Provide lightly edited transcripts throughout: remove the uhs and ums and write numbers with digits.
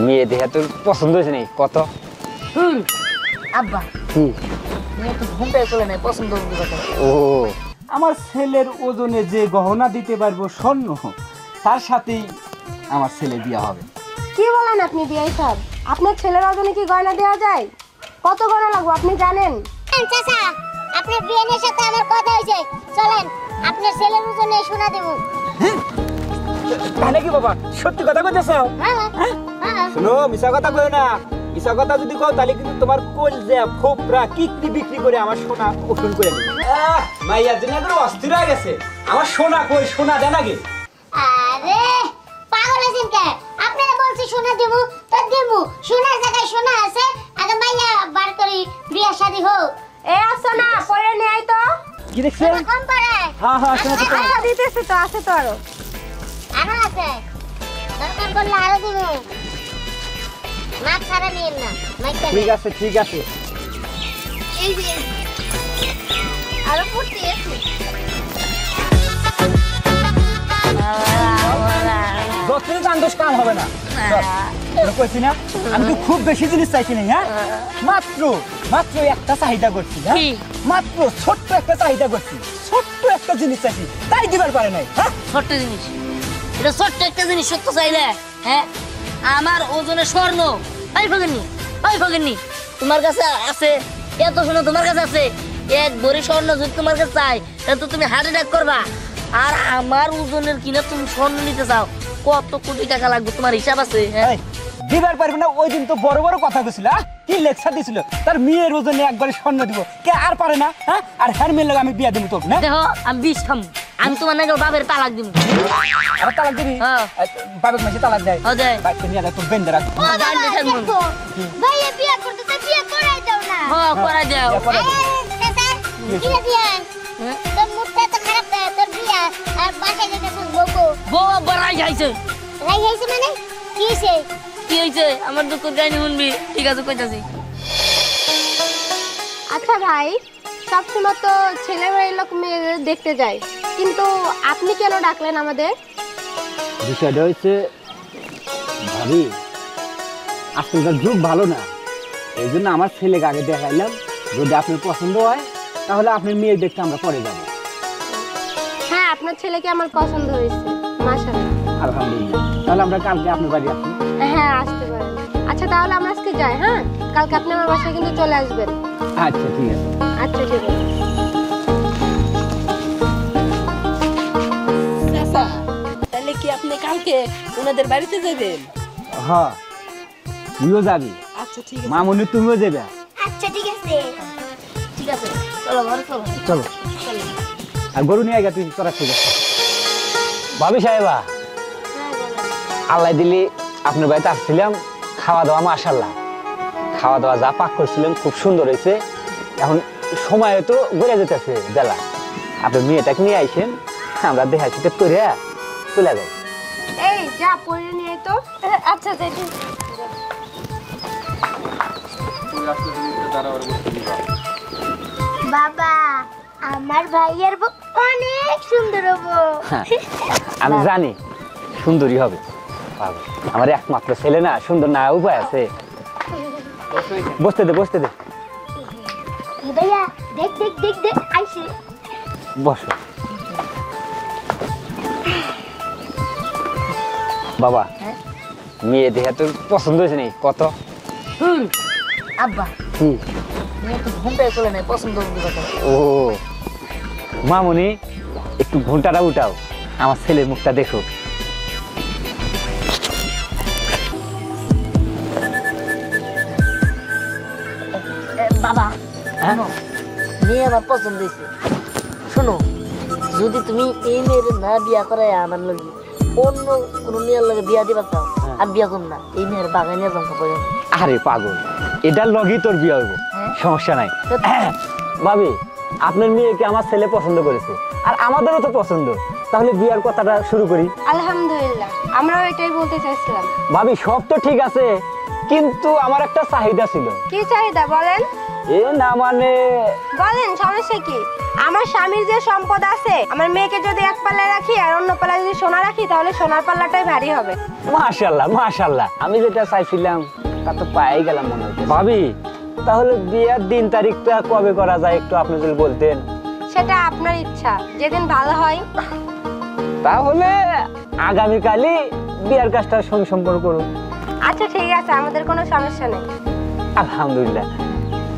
মেয়ে দেখে তোর পছন্দ হয়েছে নাকি কত? আব্বা মেয়ে তো ঘুমটাই চলে নাই, পছন্দ হচ্ছে কথা। ও আমার ছেলের ওজনে যে গহনা দিতে পারবো স্বর্ণ, তার সাথেই আমার ছেলে বিয়ে হবে। কি বলেন আপনি বিয়াই সাহেব? আপনার ছেলের ওজনে কি গয়না দেওয়া যায়? কত গয়না লাগবে আপনি জানেন? চাচা আপনার বিয়ের সাথে আমার কথা হয়েছে, চলেন আপনার ছেলের ওজনে সোনা দেব। তাই নাকি বাবা? সত্যি কথা কইতেছ? শোনো, মিছা কথা কইও না। মিছা কথা যদি কও তাহলে কিন্তু তোমার কলজা ফোপরা কিকনি বিক্রি করে আমার সোনা ওষুধ করে দেবে। মাইয়া জন্য একটু অস্থির হয়ে গেছে। আমার সোনা কই, সোনা দেন আগে। আরে পাগল আছেন কে? আপনারা বলছি সোনা দেব তো দেব, সোনার জায়গায় সোনা আছে, আগে মাইয়া বার করি, বিয়ে শাদী হোক। এ আসো না, পরে নিয়ে আই তো। কি দেখছেন? কম পারে হ্যাঁ হ্যাঁ, শোনা তো। আচ্ছা দিতেছি তো, আছে তো আরো। আরো আছে, দরকার পড়লে আরো দিব। মাছ ছাড়া নিয়েন না, মাইকটা ঠিক আছে ঠিক আছে। এই যে আরো ফুটতে আছে। যতই গান দোষ কাম হবে না। কইছি না আমি তো খুব বেশি জিনিস চাইছি না। হ্যাঁ, মাত্র মাত্র একটা চাহিদা করছি। হ্যাঁ, মাত্র ছোট্ট একটা চাহিদা করছি, ছোট্ট একটা জিনিস চাইছি, তাই দিবার পারে নাই। হ্যাঁ, ছোট্ট জিনিস, এটা ছোট্ট একটা জিনিস সত্য চাইলে, হ্যাঁ আমার ওজনে স্বর্ণ। ভাই ফকিরনি তোমার কাছে আছে এত সোনা, তোমার কাছে আছে এক ভরি স্বর্ণ, যদি তোমার কাছে চাই তাহলে তো তুমি হার্ট অ্যাটাক করবা। আর আমার ওজনের কিনা তুমি স্বর্ণ নিতে চাও, কত কোটি টাকা লাগবে তোমার হিসাব আছে? হ্যাঁ, এই, দিবার পারবে না। ওই দিন তো বড় বড় কথা কইছিল, কি লেকচার দিছিল, তার মেয়ের ওজনে একবারে স্বর্ণ দিব, কে আর পারে না? হ্যাঁ, আর হ্যার মেয়ের লগে আমি বিয়া দেব তো না। দেখো আমি বিষ খাম, আমি তোমার নাকি বাপের তালাক দিব। আর তালাক দিবি? হ্যাঁ। বাবার মাঝে তালাক দেয়। ও দেয়। বাইকে নিয়ে যা, তো বেন্দে রাখ। ও বাবা দেখো, ভাইয়া বিয়ে করতে তো বিয়ে করাই দাও না। হ্যাঁ করাই দাও। বিয়া করে দাও। কি রে বিয়ান, তোর মুখটা তো খারাপ না, তোর বিয়া আর বাসায় যেতে শুনবো বউ বড়াই যাইছে। রাই হইছে মানে কি হইছে? কি হয়েছে? আমার দুঃখ কাহিনী শুনবি? ঠিক আছে কইতাছি। আচ্ছা ভাই, সবসময় তো ছেলেমেয়ে লোক মেয়ে দেখতে যায়, কিন্তু আপনি কেন ডাকলেন আমাদের? বিষয়টা হচ্ছে ভাবি, আজকালকার যুগ ভালো না, এই জন্য আমার ছেলেকে আগে দেখাইলাম। যদি আপনার পছন্দ হয় তাহলে আপনার মেয়ে দেখতে আমরা পরে যাবো। হ্যাঁ, আপনার ছেলেকে আমার পছন্দ হয়েছে, মাশাআল্লাহ। আলহামদুলিল্লাহ, তাহলে আমরা কালকে আপনার বাড়ি আসবো। হ্যাঁ আসতে পারেন। আচ্ছা তাহলে আমরা আজকে যাই। হ্যাঁ, কালকে আপনি আমার বাসায় কিন্তু চলে আসবেন। আচ্ছা ঠিক আছে। আচ্ছা ঠিক আছে। চাচা, তাহলে কি আপনি কালকে ওনাদের বাড়িতে যাবেন? হ্যাঁ, তুইও যাবি, আচ্ছা ঠিক আছে। মামনি তুমিও যাবে। আচ্ছা ঠিক আছে। ঠিক আছে চলো ঘরে চলো। চলো, আর গরু নিয়ে আগে তুই তোরা ঠিক আছে। ভাবি সাহেবা, আল্লাহ দিলি আপনার বাড়িতে আসছিলাম, খাওয়া দাওয়া মাশাআল্লাহ, খাওয়া দাওয়া যা পাক করছিলেন খুব সুন্দর হয়েছে। এখন সময় তো গড়ে যেতেছে বেলা, আপনার মেয়েটাকে নিয়ে আইসেন, আমরা দেখা সাক্ষাৎ করে চলে যাই। এই যা পরে নিয়ে তো। আচ্ছা যাই। বাবা আমার ভাইয়ের বউ অনেক সুন্দর হবো। হ্যাঁ, আমি জানি সুন্দরী হবে, বাবা, আমার একমাত্র ছেলে না, সুন্দর না উপায় আছে। বসতে দে বসতে দে, ভাইয়া দেখ দেখ দেখ দেখ আইছে। বসো। বাবা, মেয়ে দেখে তোর পছন্দ হয়েছে নাকি কত? আব্বা কি? মেয়ে তো ঘুমটাই চলে নাই, পছন্দ হচ্ছে কথা। ও মামনি, একটু ঘন্টাটা উঠাও, আমার ছেলের মুখটা দেখো। বাবা শোনো, মেয়ে আমার পছন্দ হয়েছে। শোনো, যদি তুমি এই মেয়ের না বিয়া করাই আমার লগে অন্য কোনো মেয়ের লগে বিয়া দিবা চাও, আমি বিয়া করব না। এই মেয়ের বাগানে যাম পড়ে। আরে পাগল, এটার লগেই তোর বিয়ে হইব, সমস্যা নাই। ভাবি, আপনার মেয়েকে আমার ছেলে পছন্দ করেছে, আর আমাদেরও তো পছন্দ, তাহলে বিয়ার কথাটা শুরু করি। আলহামদুলিল্লাহ, আমরাও এটাই বলতে চাইছিলাম। ভাবি সব তো ঠিক আছে, কিন্তু আমার একটা চাহিদা ছিল। কি চাহিদা বলেন? এ না মানে বলেন সমস্যা কি? আমার স্বামীর যে সম্পদ আছে, আমার মেয়েকে যদি এক পাল্লায় রাখি আর অন্য পাল্লায় যদি সোনা রাখি, তাহলে সোনার পাল্লাটাই ভারী হবে। মাশাআল্লাহ মাশাআল্লাহ, আমি যেটা চাইছিলাম তা তো পাই গেলাম মনে হচ্ছে। ভাবি তাহলে বিয়ের দিন তারিখটা কবে করা যায় একটু আপনি যদি বলতেন। সেটা আপনার ইচ্ছা, যেদিন ভালো হয়। তাহলে আগামীকালই বিয়ের কাজটা সঙ্গে সম্পন্ন করুন। আচ্ছা ঠিক আছে, আমাদের কোনো সমস্যা নেই। আলহামদুলিল্লাহ,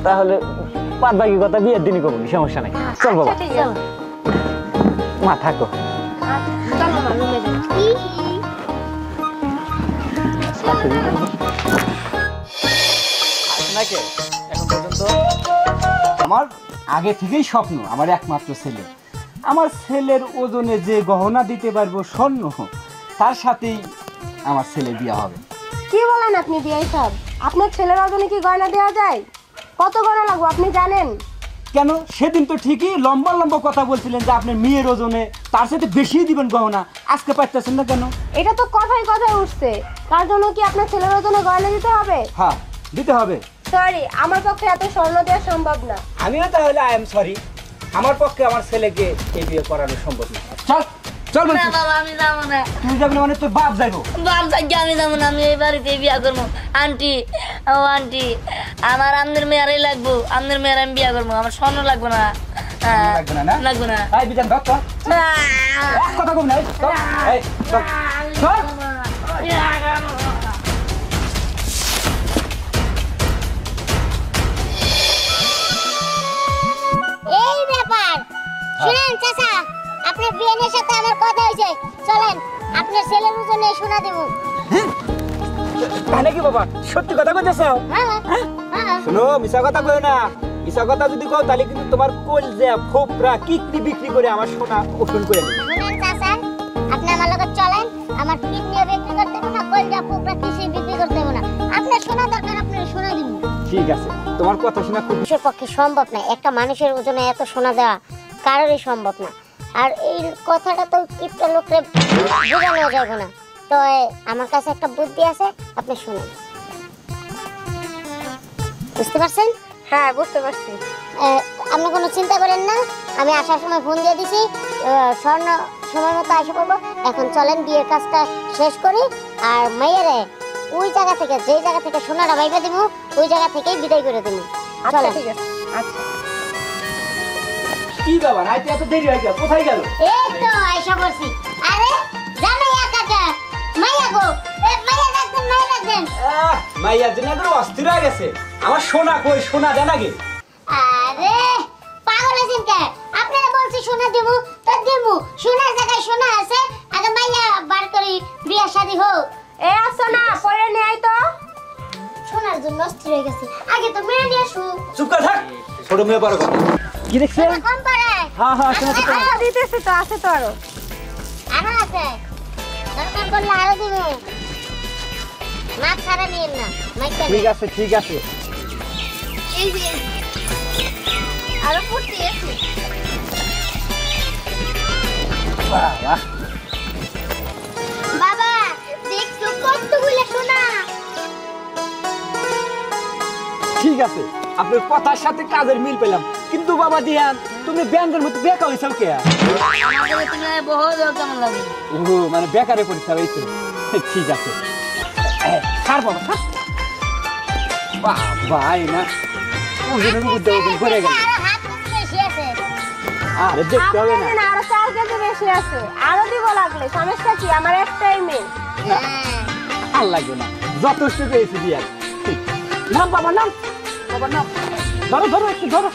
তাহলে বাদ বাকি কথা বিয়ের দিনই করুন, সমস্যা নাই। চল বাবা, আচ্ছা, ঠিক আছে। মা থাকো। চলো মা, রুমে যাই। আপনাকে এখন পর্যন্ত আমার আগে থেকেই স্বপ্ন, আমার একমাত্র ছেলে। আমার ছেলের ওজনে যে গহনা দিতে পারবো স্বর্ণ, তার সাথেই আমার ছেলে বিয়ে হবে। কি বলেন আপনি বিআই সাহেব? আপনার ছেলের ওজনে কি গয়না দেওয়া যায়? কত গয়না লাগবে আপনি জানেন? কেন, সেদিন তো ঠিকই লম্বা লম্বা কথা বলছিলেন যে আপনার মেয়ের ওজনে তার সাথে বেশি দিবেন গহনা, আজকে পারতেছেন না কেন? এটা তো কথায় কথায় উঠছে। তার জন্য কি আপনার ছেলের ওজনে গয়না দিতে হবে? হ্যাঁ, দিতে হবে। সরি, আমার পক্ষে এত স্বর্ণ দেওয়া সম্ভব না। আমিও তাহলে আই এম সরি, আমার পক্ষে আমার ছেলেকে এই বিয়ে করানো সম্ভব না। চল চল না বলছি। বাবা, আমি যাবো না। তুই যাবি না মানে তোর বাপ যাইবো। বাপ থাকি আমি যাবো না, আমি এই বাড়িতে বিয়া করবো। আন্টি, ও আন্টি, আমার আমনের মেয়ারই লাগবো, আমনের মেয়ার আমি বিয়া করবো, আমার স্বর্ণ লাগবো না। লাগবে না, না? লাগবো না। এই বিজান ধর তো, এক কথা কম না, এই চল, এই চল, চল। এই ব্যাপার শুনেন চাচা, আপনার বিয়ের সাথে আমার কথা হয়েছে, চলেন আপনার ছেলের ওজনে সোনা দেব। তাই নাকি বাবা? সত্যি কথা কইতেছো? হ্যাঁ হ্যাঁ। শোনো, মিছা কথা কই না। মিছা কথা যদি কও তাহলে কিন্তু তোমার কলজা ফোপরা কিডনি বিক্রি করে আমার সোনা ওষুধ করে দেবে। শুনেন চাচা, আপনি আমার লগে চলেন, আমার কিডনিও বিক্রি করতে হবে না, কলজা পোকরা কিছুই বিক্রি করতে হবে না। আপনার সোনা দরকার, আপনার সোনা দিব। ঠিক আছে, তোমার কথা শোনা খুব মানুষের পক্ষে সম্ভব না, একটা মানুষের ওজনে এত সোনা দেওয়া কারোরই সম্ভব না। আর এই কথাটা তো কিপটা লোকরে বোঝানো যাবে না। তো আমার কাছে একটা বুদ্ধি আছে, আপনি শুনুন। বুঝতে পারছেন? হ্যাঁ, বুঝতে পারছি। আপনি কোনো চিন্তা করেন না, আমি আসার সময় ফোন দিয়ে দিছি, স্বর্ণ সময় মতো এসে পড়বো। এখন চলেন বিয়ের কাজটা শেষ করি, আর মেয়েরে ওই জায়গা থেকে, যেই জায়গা থেকে সোনাটা বাইবে দিব, ওই জায়গা থেকেই বিদায় করে দিব। আচ্ছা চলেন। ঠিক আছে। আচ্ছা কি বাবা, রাইতে এত দেরি হয়ে গেল, কোথায় গেল? এই তো এসে পড়ছি। আরে জামাইয়া কাকা, মাইয়া গো, মাইয়া ডাকতেন, মাইয়া ডাকতেন। মাইয়া দিন একটু অস্থির হয়ে গেছে। আমার সোনা কই, সোনা দেন আগে। আরে পাগল আছেন কে? আপনারা বলছি সোনা দেব, তো দেব। সোনার জায়গায় সোনা আছে, আগে মাইয়া বার করি, বিয়া শাদী হোক। এই আসো না, পরে নিয়ে আই তো। সোনার জন্য অস্থির হয়ে গেছে, আগে তো মেয়ে নিয়ে আসু। চুপ করে থাক, ছোট মেয়ে বড় কথা। কি দেখছেন? সোনা কম পারে। হ্যাঁ হ্যাঁ, শোনা তো। আচ্ছা দিতেছি তো, আছে তো আরো। আরো আছে, দরকার পড়লে আরো দিব। মাছ ছাড়া নিয়েন না, মাইকটা ঠিক আছে ঠিক আছে। এই যে আরো ফুটতে আছে। বাহ বাহ। বাবা দেখছো কতগুলো সোনা। ঠিক আছে, আপনার কথার সাথে কাজের মিল পেলাম, কিন্তু বাবা দিয়ান তুমি ব্যাংকের মতো বেকার হয়েছো কে? আমাকে তুমি বহুত কেমন লাগে? ও মানে বেকারে পড়তে হবে, এই তো। ঠিক আছে, ছাড় বাবা, ছাড়। বাবা এই না ওজনের মধ্যে ওজন করে গেল। আরো হাত বেশি আছে। আরে দেখতে হবে না। আপনার না, আরো 4 কেজি বেশি আছে। আরো দিব লাগলে, সমস্যা কি? আমার একটাই মেয়ে। আর লাগবে না, যথেষ্ট পেয়েছি দিয়ান। নাম বাবা, নাম বাবা, নাম ধরো ধরো, একটু ধরো।